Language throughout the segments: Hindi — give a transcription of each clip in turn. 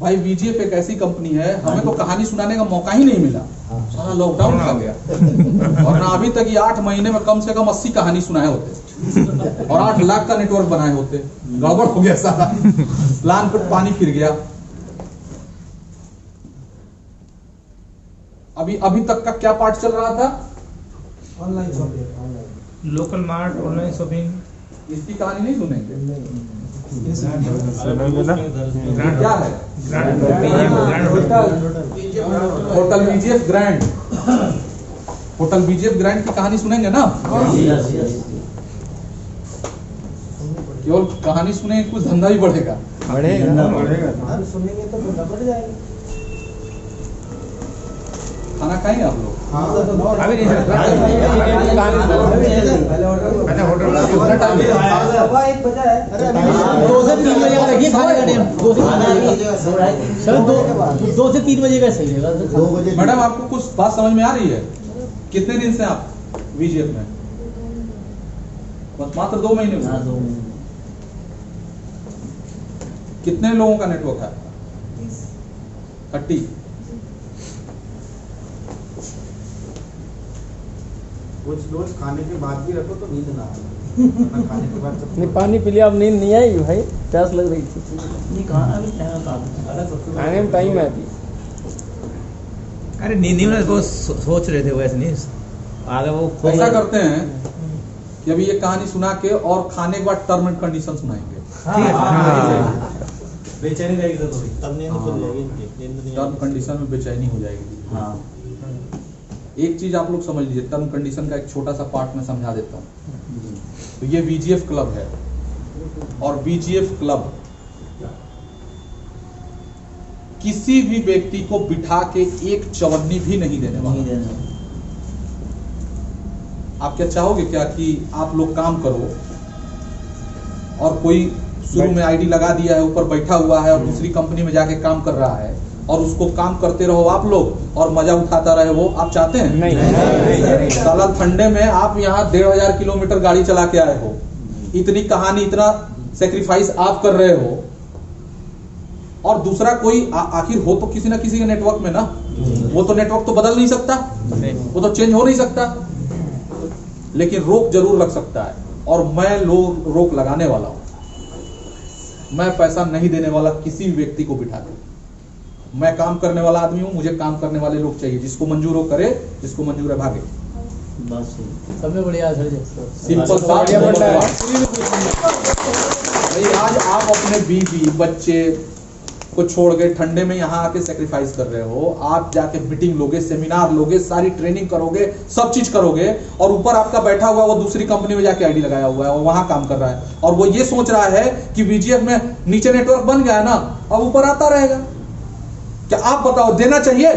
भाई वीजीएफ एक ऐसी कंपनी है, हमें तो कहानी सुनाने का मौका ही नहीं मिला, सारा लॉकडाउन आ गया। और ना अभी तक ये 8 महीने में कम से कम 80 कहानी सुनाए होते और 8 लाख का नेटवर्क बनाए होते। गड़बड़ हो गया सारा, प्लान पर पानी फिर गया। अभी तक का क्या पार्ट चल रहा था? Online shopping, local mart, online shopping. इसकी कहानी नहीं सुनेंगे? क्या है? Hotel BGF grand, hotel BGF grand की कहानी सुनेंगे ना? केवल कहानी सुने कुछ धंधा भी बढ़ेगा। सुनेंगे तो धंधा बढ़ जाएगा। खाना खाएंगे आप लोग? अभी नहीं सर, पहले होटल 2 से 3 बजे का रखिए खाने का टाइम। 2 से 3 बजे का सही रहेगा। मैडम आपको कुछ बात समझ में आ रही है? कितने दिन से आप वीजीएफ में? बस मात्र 2 महीने हुए। कितने लोगों का नेटवर्क है? 30। कुछ रोज खाने के बाद भी रखो तो नींद ना आए। खाने के बाद नहीं पानी पी लिया, अब नींद नहीं आई भाई, प्यास लग रही थी। नहीं खाना भी खाने में टाइम है अभी। अरे नींद में वो सोच रहे थे वैसे नहीं आगे वो ऐसा करते हैं कि अभी ये कहानी सुना के और खाने के बाद टर्म एंड कंडीशन सुनाएंगे। बेचैनी रहेगी तो तब नींद खुल जाएगी। टर्म कंडीशन में बेचैनी हो जाएगी। एक चीज आप लोग समझ लीजिए, टर्म कंडीशन का एक छोटा सा पार्ट में समझा देता हूँ। तो ये बीजीएफ क्लब है और बीजीएफ क्लब किसी भी व्यक्ति को बिठा के एक चवन्नी भी नहीं देने वाला। आप क्या चाहोगे क्या कि आप लोग काम करो और कोई शुरू में आईडी लगा दिया है, ऊपर बैठा हुआ है और दूसरी कंपनी में जाके काम कर रहा है और उसको काम करते रहो आप लोग और मजा उठाता रहे वो? आप चाहते हैं? नहीं। साला ठंडे में आप यहाँ 1500 किलोमीटर गाड़ी चला के आए हो, इतनी कहानी, इतना सेक्रीफाइस आप कर रहे हो और दूसरा कोई आखिर हो तो किसी ना किसी के नेटवर्क में ना। वो तो नेटवर्क तो बदल नहीं सकता, वो तो चेंज हो नहीं सकता, लेकिन रोक जरूर लग सकता है। और मैं रोक लगाने वाला हूं। मैं पैसा नहीं देने वाला किसी भी व्यक्ति को बिठा के। मैं काम करने वाला आदमी हूं, मुझे काम करने वाले लोग चाहिए। जिसको मंजूर हो करे, जिसको मंजूर है भागे। बस सबसे बढ़िया सिंपल सा। आज आप अपने बीवी बच्चे को छोड़ के ठंडे में यहाँ आके सेक्रीफाइस कर रहे हो। आप जाके मीटिंग लोगे, सेमिनार लोगे, सारी ट्रेनिंग करोगे, सब चीज करोगे और ऊपर आपका बैठा हुआ वो दूसरी कंपनी में जाके आईडी लगाया हुआ है और वहां काम कर रहा है और वो ये सोच रहा है कि बीजीएफ में नीचे नेटवर्क बन गया है ना, अब ऊपर आता रहेगा। क्या आप बताओ, देना चाहिए?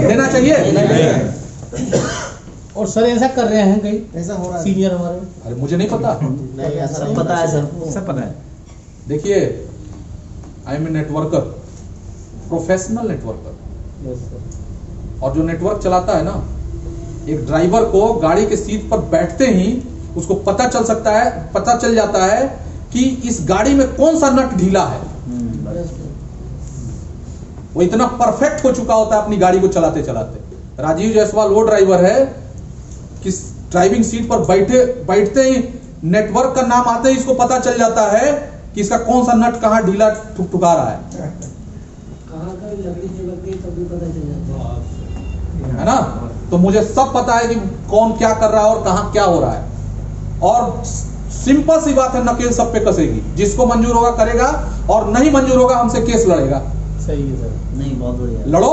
देना चाहिए? और सर ऐसा कर रहे हैं कहीं, ऐसा हो रहा है सीनियर हमारे। अरे मुझे नहीं पता। नहीं, ऐसा नहीं पता है सर, सब पता है। देखिए, I am a networker, professional networker. और जो नेटवर्क चलाता है ना, एक ड्राइवर को गाड़ी के सीट पर बैठते ही उसको पता चल जाता है कि इस गाड़ी में कौन सा नट ढीला है। वो इतना परफेक्ट हो चुका होता है अपनी गाड़ी को चलाते चलाते। राजीव जायसवाल वो ड्राइवर है कि ड्राइविंग सीट पर बैठते ही नेटवर्क का नाम आते ही इसको पता चल जाता है कि इसका कौन सा नट कहां ढीला ठुकठुका रहा है। है ना? तो मुझे सब पता है कि कौन क्या कर रहा है और कहां क्या हो रहा है। और सिंपल सी बात है, नकेल सब पे कसेगी। जिसको मंजूर होगा करेगा और नहीं मंजूर होगा हमसे केस लड़ेगा। सही है सर। नहीं, बहुत बढ़िया। लड़ो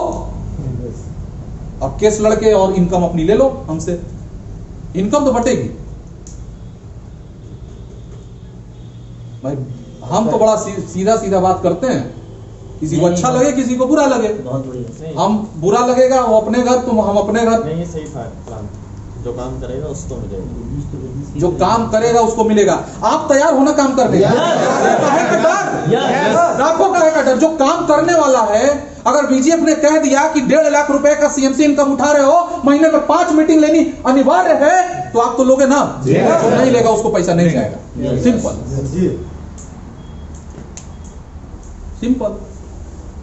और केस लड़के और इनकम अपनी ले लो हमसे। इनकम तो बटेगी भाई। हम तो बड़ा सीधा बात करते हैं, किसी को अच्छा लगे किसी को बुरा लगे। बहुत बढ़िया। हम बुरा लगेगा वो अपने घर, तुम हम अपने घर। नहीं, सही प्लान। जो काम करेगा उसको मिलेगा, जो काम करेगा उसको मिलेगा। आप तैयार होना काम करने का? लाखों का डर। जो काम करने वाला है, अगर बीजीएफ ने कह दिया कि 1.5 लाख रुपए का सीएमसी इनकम उठा रहे हो, महीने में 5 मीटिंग लेनी अनिवार्य है, तो आप तो लोगे ना। जो नहीं लेगा उसको पैसा नहीं जाएगा। सिंपल। सिंपल।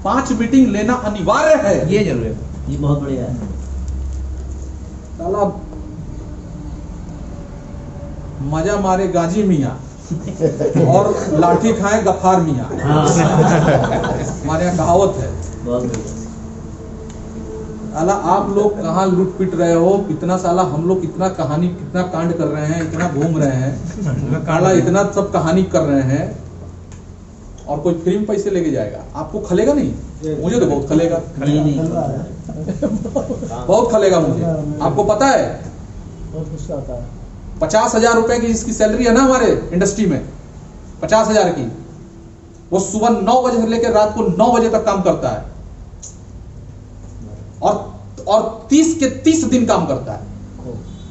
5 मीटिंग लेना अनिवार्य है। ये जरूर है। ये बहुत बढ़िया है। साला मजा मारे गाजी मियाँ और लाठी खाए गफार मियाँ, हमारे यहाँ कहावत है। बहुत बढ़िया। साला आप लोग कहाँ लूट पिट रहे हो, कितना साला हम लोग कितना कहानी कितना कांड कर रहे हैं, इतना घूम रहे हैं, साला इतना सब कहानी कर रहे हैं, और कोई फ्री में पैसे लेके जाएगा। आपको खलेगा नहीं, मुझे तो बहुत खलेगा, बहुत खलेगा मुझे। आपको पता है 50,000 रुपए की इसकी सैलरी है ना हमारे इंडस्ट्री में, 50,000 की। वो सुबह 9 बजे से लेकर रात को 9 बजे तक काम करता है, और 30 के 30 दिन काम करता है,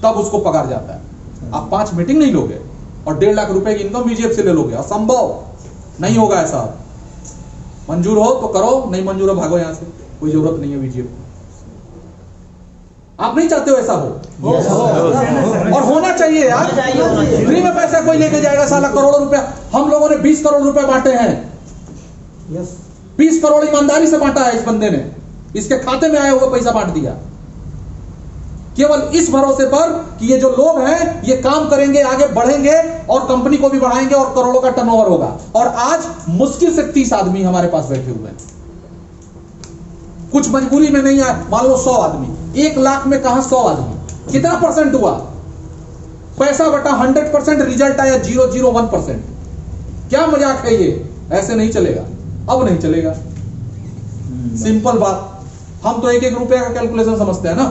तब उसको पगार जाता है। आप 5 मीटिंग नहीं लोगे और 1.5 लाख रुपए की इनकम बीजेपी से ले लोगे, असंभव, नहीं होगा ऐसा। मंजूर हो तो करो, नहीं मंजूर हो भागो यहां से, कोई जरूरत नहीं है बीजेपी। आप नहीं चाहते हो ऐसा हो, और होना चाहिए यार। फ्री में पैसा कोई लेके जाएगा साला, करोड़ों रुपया। हम लोगों ने 20 करोड़ रुपए बांटे हैं, 20 करोड़ ईमानदारी से बांटा है इस बंदे ने, इसके खाते में आया हुआ पैसा बांट दिया, केवल इस भरोसे पर कि ये जो लोग हैं ये काम करेंगे, आगे बढ़ेंगे और कंपनी को भी बढ़ाएंगे और करोड़ों का टर्नओवर होगा। और आज मुश्किल से 30 आदमी हमारे पास बैठे हुए हैं, कुछ मजबूरी में नहीं आए। मान लो 100 आदमी, 1 लाख में कहां 100 आदमी, कितना परसेंट हुआ? पैसा बटा 100%, रिजल्ट आया 0.01%। क्या मजाक है ये? ऐसे नहीं चलेगा, अब नहीं चलेगा। सिंपल बात। हम तो 1-1 रुपया का कैलकुलेशन समझते हैं ना।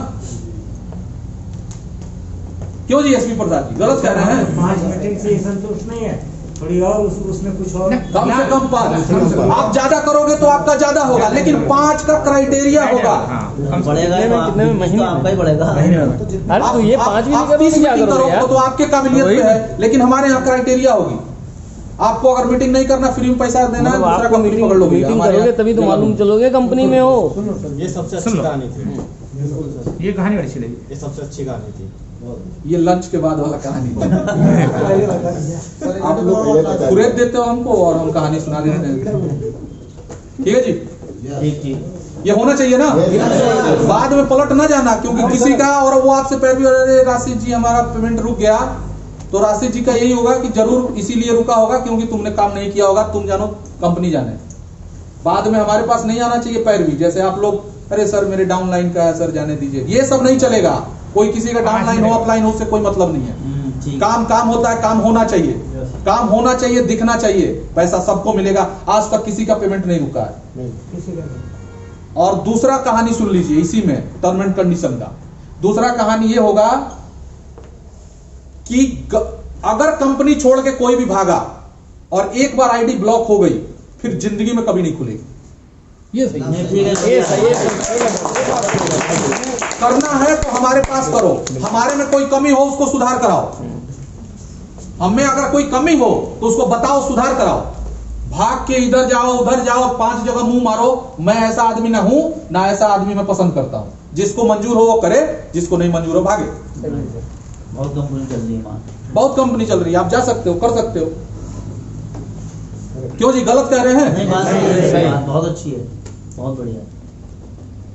क्यों जी एसपी प्रसाद जी, गलत कह रहे हैं? 5 मीटिंग से संतुष्ट नहीं है, थोड़ी और उसमें कुछ और कम से कम 5। आप ज्यादा करोगे तो आपका ज्यादा होगा, लेकिन 5 का क्राइटेरिया होगा। बढ़ेगा कितने में? महीने आपका ही बढ़ेगा। अरे तो ये 5 भी नहीं करोगे तो क्या करोगे यार? तो आपके काबिलियत पे है, लेकिन हमारे यहाँ क्राइटेरिया होगी। आपको अगर मीटिंग नहीं करना, फ्री में पैसा देना है, दूसरा कंपनी पकड़ लोगे। मीटिंग करोगे तभी तो मालूम चलोगे कंपनी में हो। ये सबसे अच्छी कहानी थी, ये कहानी बड़ी अच्छी लगी। ये सबसे अच्छी कहानी थी। ये लंच के बाद वाला कहानी आप लोग कुरेद देते हो हमको और हम कहानी सुना देते हैं। ठीक है जी, ठीक। ये होना चाहिए ना। बाद में पलट ना जाना, क्योंकि किसी का और वो आपसे पैर भी, अरे राशिद जी हमारा पेमेंट रुक गया, तो राशिद जी का यही होगा कि जरूर इसीलिए रुका होगा क्योंकि तुमने काम नहीं किया होगा, तुम जानो कंपनी जाने। बाद में हमारे पास नहीं आना चाहिए पैर भी, जैसे आप लोग, अरे सर मेरे डाउनलाइन का है सर जाने दीजिए, ये सब नहीं चलेगा। कोई किसी का डाउनलाइन हो अपलाइन हो उससे कोई मतलब नहीं है। काम काम होता है, काम होना चाहिए, काम होना चाहिए, दिखना चाहिए, पैसा सबको मिलेगा। आज तक किसी का पेमेंट नहीं रुका है। और दूसरा कहानी सुन लीजिए इसी में, टर्म एंड कंडीशन का दूसरा कहानी ये होगा कि अगर कंपनी छोड़ के कोई भी भागा और एक बार आईडी ब्लॉक हो गई, फिर जिंदगी में कभी नहीं खुलेगी। ये सही करना है तो हमारे पास करो, हमारे में कोई कमी हो उसको सुधार कराओ, हमें अगर कोई कमी हो तो उसको बताओ, सुधार कराओ। भाग के इधर जाओ उधर जाओ, 5 जगह मुंह मारो, मैं ऐसा आदमी ना हूं, ना ऐसा आदमी मैं पसंद करता हूं। जिसको मंजूर हो वो करे, जिसको नहीं मंजूर हो भागे। बहुत कंपनी चल रही है, बहुत कंपनी चल रही है, आप जा सकते हो, कर सकते हो। क्यों जी, गलत कह रहे हैं? नहीं, बात सही है, बहुत अच्छी है, बहुत बढ़िया।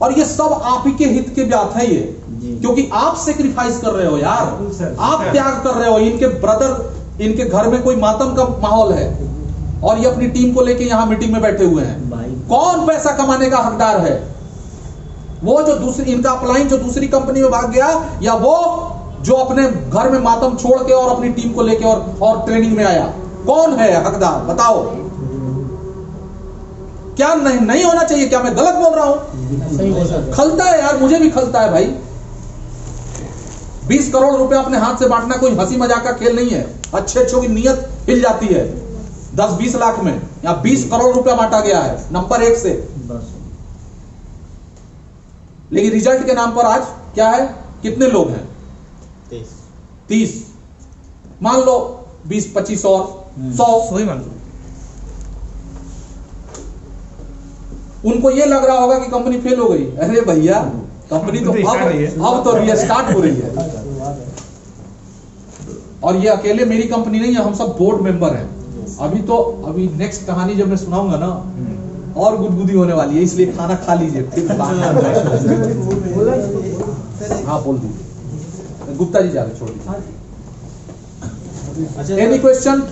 और ये सब आप ही के हित के बात है ये, क्योंकि आप सेक्रीफाइस कर रहे हो यार, आप त्याग कर रहे हो। इनके ब्रदर, इनके घर में कोई मातम का माहौल है और ये अपनी टीम को लेके यहाँ मीटिंग में बैठे हुए हैं। कौन पैसा कमाने का हकदार है? वो जो दूसरी, इनका अपलाइन जो दूसरी कंपनी में भाग गया, या वो जो अपने घर में मातम छोड़ के और अपनी टीम को लेके और ट्रेनिंग में आया? कौन है हकदार, बताओ। क्या नहीं होना चाहिए? क्या मैं गलत बोल रहा हूं? खलता है यार, मुझे भी खलता है भाई। 20 करोड़ रुपए अपने हाथ से बांटना कोई हंसी मजाक का खेल नहीं है। अच्छे अच्छों की नीयत हिल जाती है। 10-20 लाख में या 20 करोड़ रुपया बांटा गया है नंबर 1 से, लेकिन रिजल्ट के नाम पर आज क्या है? कितने लोग हैं? 30। मान लो 20-25 और 100 ही मान लो। उनको ये लग रहा होगा कि कंपनी फेल हो गई। अरे भैया, कंपनी तो अब तो रीस्टार्ट हो रही है। और ये अकेले मेरी कंपनी नहीं है, हम सब बोर्ड मेंबर हैं। अभी नेक्स्ट कहानी जब मैं सुनाऊंगा ना, और गुदगुदी होने वाली है, इसलिए खाना खा लीजिए फिर हाँ बोल दीजिए। गुप्ता जी जा रहे, छोड़ दीजिए। अच्छा एनी क्वेश्चन?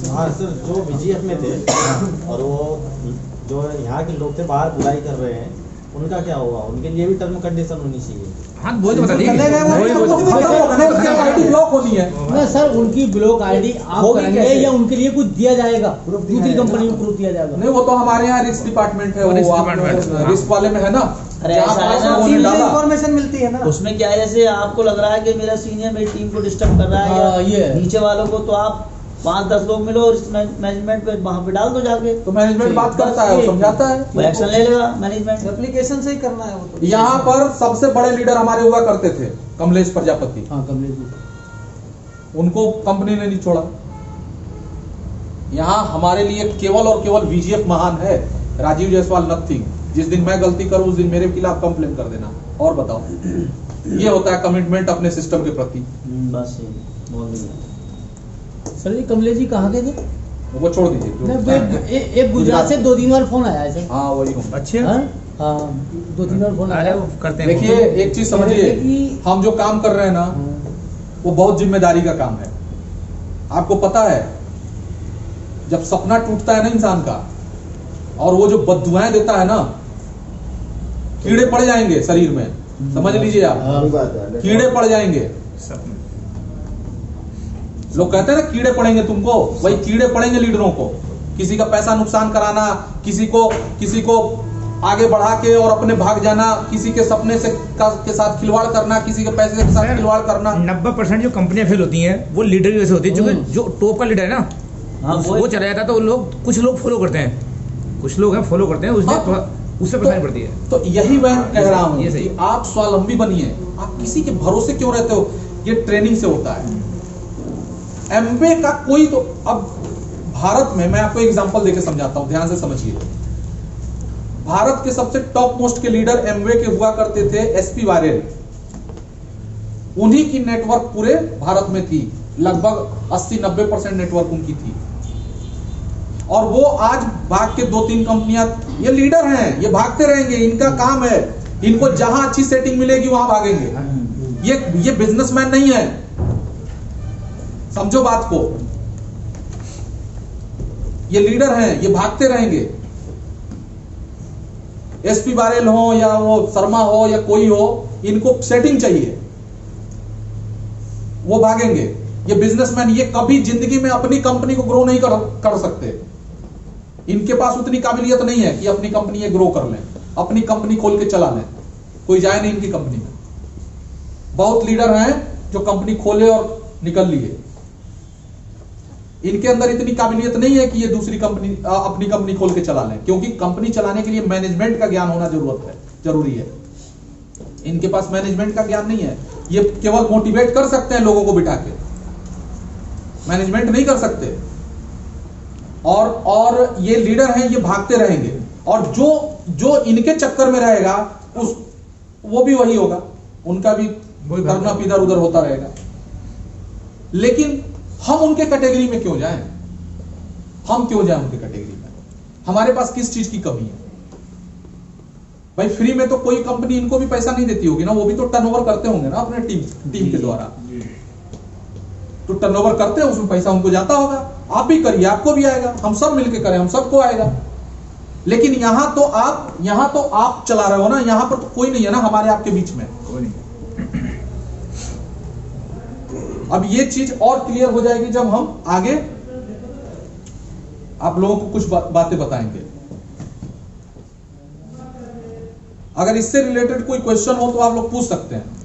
हाँ सर, जो बीजीएफ में थे और वो जो यहाँ के लोग थे बाहर बुराई कर रहे हैं, उनका क्या होगा? उनके लिए भी टर्म कंडीशन होनी चाहिए। हाँ वो तो बता आईडी ब्लॉक होनी है ना सर, उनकी ब्लॉक आईडी आप करेंगे या उनके लिए कुछ दिया जाएगा, दूसरी कंपनी में प्रूफ दिया जाएगा? नहीं, वो तो हमारे यहाँ रिस्क डिपार्टमेंट है, वो रिस्क वाले में है ना। अरे ऐसा है ना, इन्फॉर्मेशन मिलती है ना उसमें क्या है, जैसे आपको लग रहा है कि मेरा सीनियर मेरी टीम को डिस्टर्ब कर रहा है या नीचे वालों को, तो आप 5-10 लोग मिलो और मैनेजमेंट पे वहाँ पे डाल दो जाके, तो मैनेजमेंट बात करता है, वो समझाता है, वो एक्शन ले लेगा मैनेजमेंट। एप्लीकेशन से ही करना है वो तो। यहाँ पर सबसे बड़े लीडर हमारे हुआ करते थे, कमलेश प्रजापति। हाँ कमलेश जी, उनको कंपनी ने नहीं छोड़ा। यहाँ हमारे लिए केवल और केवल VGF महान है, राजीव जायसवाल नथिंग। जिस दिन मैं गलती करूं उस दिन मेरे खिलाफ कंप्लेन कर देना। और बताओ, ये होता है कमिटमेंट अपने सिस्टम के प्रति। बस ये बहुत बढ़िया। सर जी कमलेश जी कहाँ के थे? वो छोड़ दीजिए एक गुजरात से 2-3 बार फोन आया है सर। हाँ वही हूँ। अच्छे हाँ 2-3 बार फोन आया। वो करते हैं। देखिए एक चीज समझिए, हम जो काम कर रहे हैं ना, वो बहुत जिम्मेदारी का काम है। आपको पता है, जब सपना टूटता है ना इंसान का, और वो जो बद्दुआएं देता है ना, कीड़े पड़ जाएंगे शरीर में, समझ लीजिए आप, कीड़े पड़ जाएंगे। लोग कहते हैं ना कीड़े पड़ेंगे तुमको, वही कीड़े पड़ेंगे लीडरों को। किसी का पैसा नुकसान कराना, किसी को आगे बढ़ा के और अपने भाग जाना, किसी के सपने से के साथ खिलवाड़ करना, किसी के पैसे के साथ खिलवाड़ करना। 90% जो कंपनियां फेल होती हैं वो लीडर की वजह से होती है, जो टॉप का लीडर है ना, हाँ वो चला जाता है तो लोग, कुछ लोग फॉलो करते हैं, कुछ लोग हैं फॉलो करते हैं, उससे परेशानी पड़ती है। तो यही मैं कह रहा हूँ ये सही। कि आप स्वावलंबी बनिए। आप किसी के भरोसे क्यों रहते हो? ये ट्रेनिंग से होता है। एमवे का कोई तो, अब भारत में मैं आपको एग्जांपल देके समझाता हूं, ध्यान से समझिए। भारत के सबसे टॉप मोस्ट के लीडर एमवे के हुआ करते थे SP वारेल। उन्हीं की नेटवर्क पूरे भारत में थी, लगभग 80-90% नेटवर्क उनकी थी। और वो आज भाग के 2-3 कंपनियां, ये लीडर हैं, ये भागते रहेंगे, इनका काम है, इनको जहां अच्छी सेटिंग मिलेगी वहां भागेंगे। ये बिजनेसमैन नहीं है, समझो बात को। ये लीडर हैं, ये भागते रहेंगे। SP वारेल हो या वो शर्मा हो या कोई हो, इनको सेटिंग चाहिए, वो भागेंगे। ये बिजनेसमैन, ये कभी जिंदगी में अपनी कंपनी को ग्रो नहीं कर सकते। इनके पास उतनी काबिलियत नहीं है कि अपनी कंपनी ये ग्रो कर लें, अपनी कंपनी खोल के चला लें। कोई जाए नहीं इनकी कंपनी में। बहुत लीडर हैं जो कंपनी खोले और निकल लिए। इनके अंदर इतनी काबिलियत नहीं है कि ये दूसरी कंपनी, अपनी कंपनी खोल के चला लें, क्योंकि कंपनी चलाने के लिए मैनेजमेंट का ज्ञान होना जरूरी है। इनके पास मैनेजमेंट का ज्ञान नहीं है। ये केवल मोटिवेट कर सकते हैं लोगों को बिठा के, मैनेजमेंट नहीं कर सकते। और ये लीडर हैं, ये भागते रहेंगे, और जो इनके चक्कर में रहेगा वो भी वही होगा, उनका भी करना इधर उधर होता रहेगा। लेकिन हम उनके कैटेगरी में क्यों जाएं? हम क्यों जाएं उनके कैटेगरी में? हमारे पास किस चीज की कमी है? भाई फ्री में तो कोई कंपनी इनको भी पैसा नहीं देती होगी ना, वो भी तो टर्नओवर करते होंगे ना अपने टीम के द्वारा। तो टर्नओवर करते हैं, उसमें पैसा उनको जाता होगा। आप भी करिए, आपको भी आएगा, हम सब मिलके करें, हम सबको आएगा। लेकिन यहां तो आप चला रहे हो ना, यहां पर तो कोई नहीं है ना हमारे आपके बीच में। अब ये चीज और क्लियर हो जाएगी जब हम आगे आप लोगों को कुछ बातें बताएंगे। अगर इससे रिलेटेड कोई क्वेश्चन हो तो आप लोग पूछ सकते हैं।